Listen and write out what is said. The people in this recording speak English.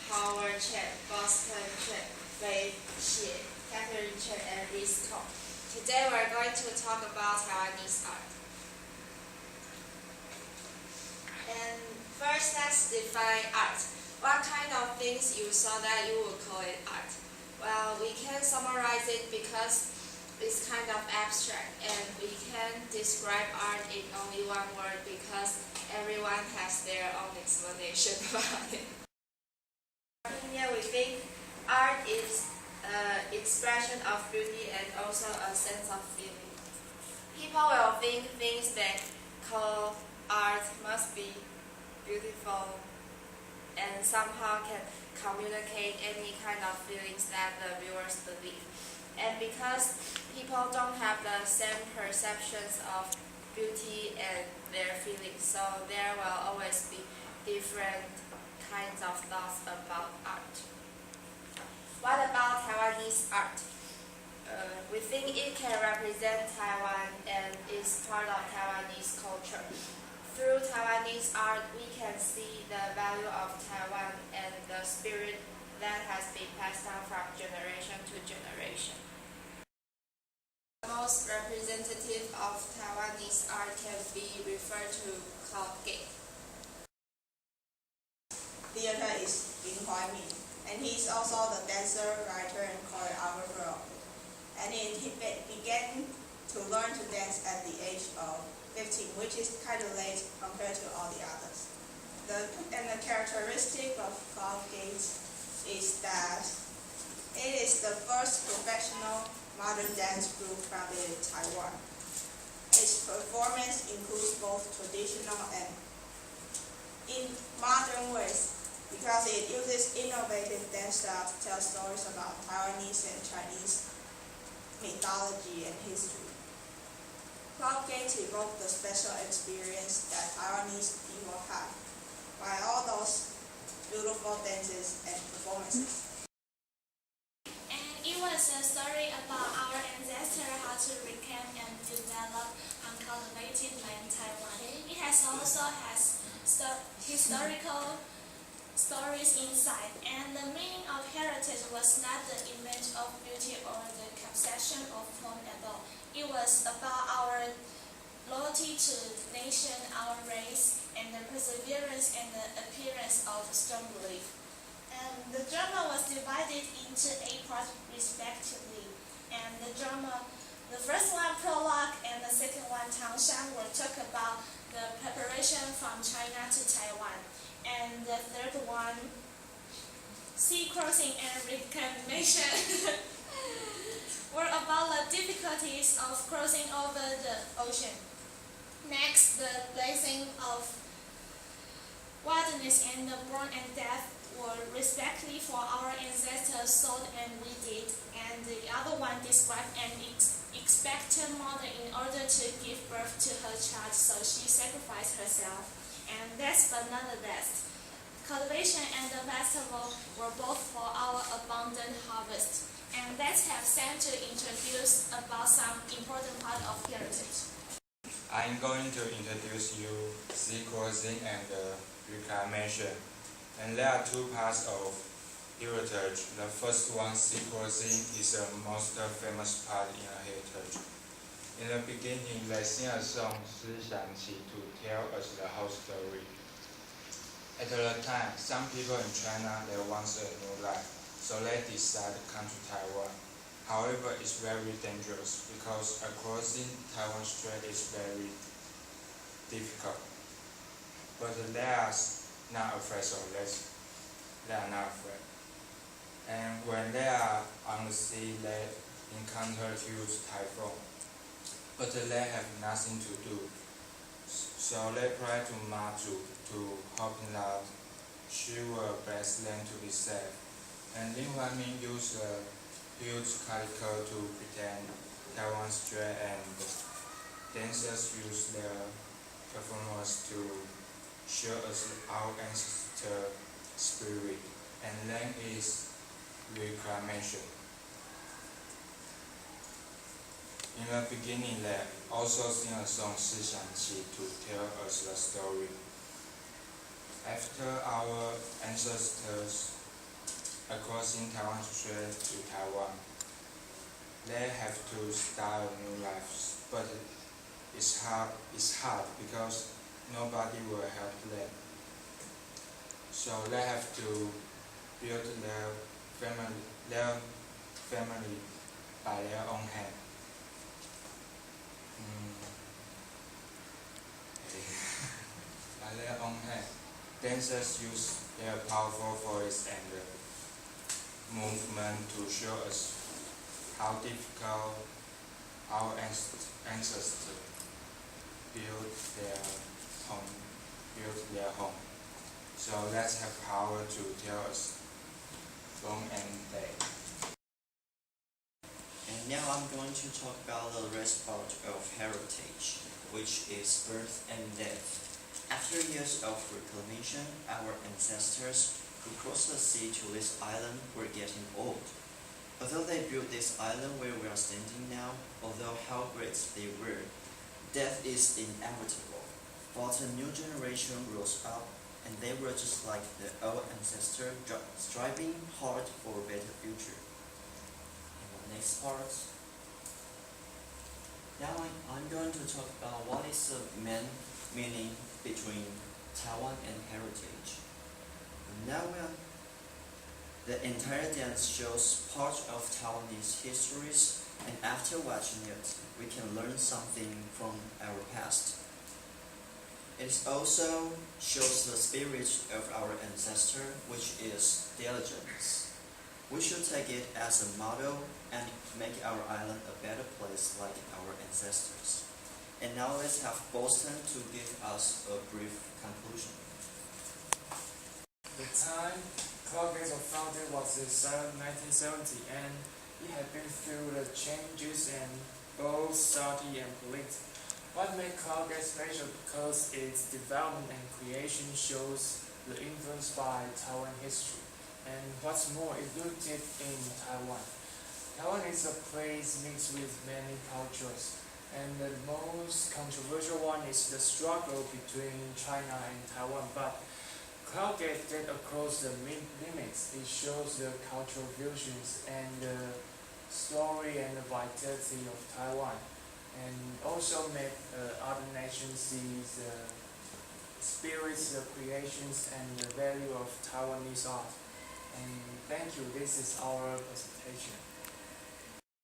Howard Chen, Boston Chen, Wei Xie, Catherine Chen, and Liz Kong. Today we're going to talk about Taiwanese art. And first, let's define art. What kind of things you saw that you would call it art? Well, we can summarize it because it's kind of abstract, and we can describe art in only one word because everyone has their own explanation about it. Here we think art is an expression of beauty and also a sense of feeling. People will think things that call art must be beautiful and somehow can communicate any kind of feelings that the viewers believe. And because people don't have the same perceptions of beauty and their feelings, so there will always be different kinds of thoughts about art. What about Taiwanese art? We think it can represent Taiwan and is part of Taiwanese culture. Through Taiwanese art, we can see the value of Taiwan and the spirit that has been passed down from generation to generation. The most representative of Taiwanese art can be referred to Cloud Gate. Theater is Lin Huaimin, and he is also the dancer, writer, and choreographer of it. And he began to learn to dance at the age of 15, which is kind of late compared to all the others. The characteristic of Cloud Gate is that it is the first professional modern dance group founded in Taiwan. Its performance includes both traditional and in modern ways because it uses innovative dance styles to tell stories about Taiwanese and Chinese mythology and history. Cloud Gate evoked the special experience that Taiwanese people have by all those beautiful dances and performances. It was a story about our ancestors how to reclaim and develop uncultivated land Taiwan. It also has historical stories inside, and the meaning of heritage was not the image of beauty or the conception of form at all. It was about our loyalty to the nation, our race, and the perseverance and the appearance of strong belief. And the drama was divided into 8 parts respectively. And the first one, prologue, and the second one, Tangshan, will talk about the preparation from China to Taiwan. And the third one, sea crossing and reclamation, were about the difficulties of crossing over the ocean. Next, the blazing of wilderness and the born and death were respectively for our ancestors sought and we did, and the other one described an expectant mother in order to give birth to her child, so she sacrificed herself. And last but not the least, cultivation and the festival were both for our abundant harvest. And let's have Sam to introduce about some important part of heritage. I'm going to introduce you sea crossing and reclamation. And there are 2 parts of heritage. The first one, sea crossing, is the most famous part in a heritage. In the beginning, they sing a song, 思想起, to tell us the whole story. At the time, some people in China, they want a new life, so they decided to come to Taiwan. However, it's very dangerous because crossing Taiwan Strait is very difficult. But they are not afraid of this. They are not afraid. And when they are on the sea, they encounter huge typhoon. But they have nothing to do. So they pray to Maju to hoping that she will bless them to be safe. And Lin Huaimin used a huge calico to pretend Taiwan Strait, and dancers use their performance to show us our ancestor spirit, and then is reclamation. In the beginning, they also sing a song 思想起 to tell us the story. After our ancestors crossing Taiwan Strait to Taiwan. They have to start a new life, but it's hard because nobody will help them. So they have to build their family by their own hand. By their own hand. Dancers use their powerful voice and movement to show us how difficult our ancestors built their home. So let's have power to tell us long and day. And now I'm going to talk about the rest part of heritage, which is birth and death. After years of reclamation, our ancestors who crossed the sea to this island were getting old. Although they built this island where we are standing now, although how great they were, death is inevitable. But a new generation rose up, and they were just like the old ancestor, striving hard for a better future. And the next part. Now I'm going to talk about what is the main meaning between Taiwan and heritage. Now the entire dance shows part of Taiwanese histories, and after watching it, we can learn something from our past. It also shows the spirit of our ancestor, which is diligence. We should take it as a model and make our island a better place like our ancestors. And now let's have Boston to give us a brief conclusion. The time Clark Gate was founded was in 1970, and it had been through the changes in both society and politics. What made Clark Gate special because its development and creation shows the influence by Taiwan history. And what's more, it's rooted in Taiwan. Taiwan is a place mixed with many cultures, and the most controversial one is the struggle between China and Taiwan. But Cloud Gate get across the limits. It shows the cultural fusions and the story and the vitality of Taiwan, and also make other nations see the spirits, the creations, and the value of Taiwanese art. And thank you. This is our presentation.